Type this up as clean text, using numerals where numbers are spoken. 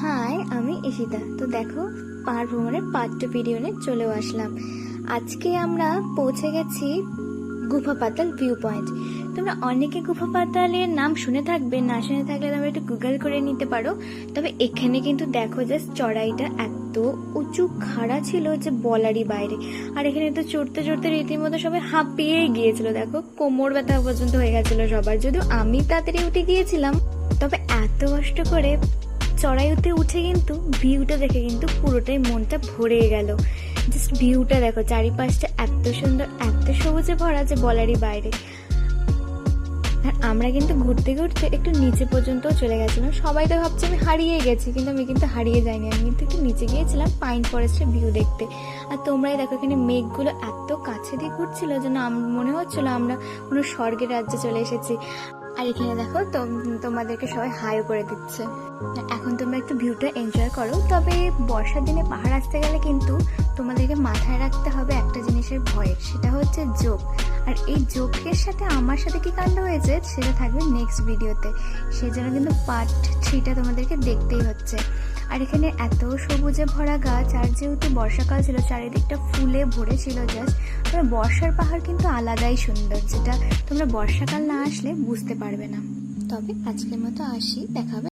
High, আমি ঈশিতা। তো দেখো, পাহাড় ভ্রমণের পার্ট 2 ভিডিও নিয়ে চলেও আসলাম। আজকে আমরা পৌঁছে গেছি গুফা পাতাল ভিউ পয়েন্ট। তোমরা অনেকে গুফা পাতালের নাম শুনে থাকবে, না শুনে থাকলে তোমরা একটু গুগল করে নিতে পারো। তবে এখানে কিন্তু দেখো জাস্ট চড়াইটা এত উঁচু খাড়া ছিল যে বলারই বাইরে। আর এখানে তো চড়তে চড়তে রীতিমতো সবাই হাঁপিয়ে গিয়েছিল, দেখো কোমর ব্যথা পর্যন্ত হয়ে গেছিল সবার। যদিও আমি তাড়াতাড়ি উঠে গিয়েছিলাম, তবে এত কষ্ট করে চড়াইতে উঠে কিন্তু ভিউটা দেখে কিন্তু পুরোটাই মনটা ভরে গেল। জাস্ট ভিউটা দেখো, চারিপাশটা এত সুন্দর, এত সবুজে ভরা যে বলারই বাইরে। আর আমরা কিন্তু ঘুরতে ঘুরতে একটু নিচে পর্যন্ত চলে গেছিলাম। সবাই তো ভাবছে আমি হারিয়ে গেছি, কিন্তু আমি কিন্তু হারিয়ে যাইনি। আমি কিন্তু একটু নিচে গিয়েছিলাম পাইন ফরেস্টের ভিউ দেখতে। আর তোমরাই দেখো, এখানে মেঘগুলো এত কাছে দিয়ে ঘুরছিল যেন মনে হচ্ছিল আমরা কোনো স্বর্গের রাজ্যে চলে এসেছি। আর এখানে দেখো তোমাদেরকে সবাই হাইও করে দিচ্ছে। এখন তোমরা একটু ভিউটা এনজয় করো। তবে বর্ষার দিনে পাহাড় আসতে গেলে কিন্তু তোমাদেরকে মাথায় রাখতে হবে একটা জিনিসের ভয়ের, সেটা হচ্ছে জোক। আর এই জোকের সাথে আমার সাথে কি কাণ্ড হয়েছে সেটা থাকবে নেক্সট ভিডিওতে। সেজন্য কিন্তু পার্ট 3টা তোমাদেরকে দেখতেই হচ্ছে। আর এখানে এত সবুজে ভরা গাছ, আর যেহেতু বর্ষাকাল ছিল চারিদিকটা ফুলে ভরে ছিল জাস্ট। তবে বর্ষার পাহাড় কিন্তু আলাদাই সুন্দর, যেটা তোমরা বর্ষাকাল না আসলে বুঝতে পারবে না। তবে আজকের মতো আসি, দেখা হবে।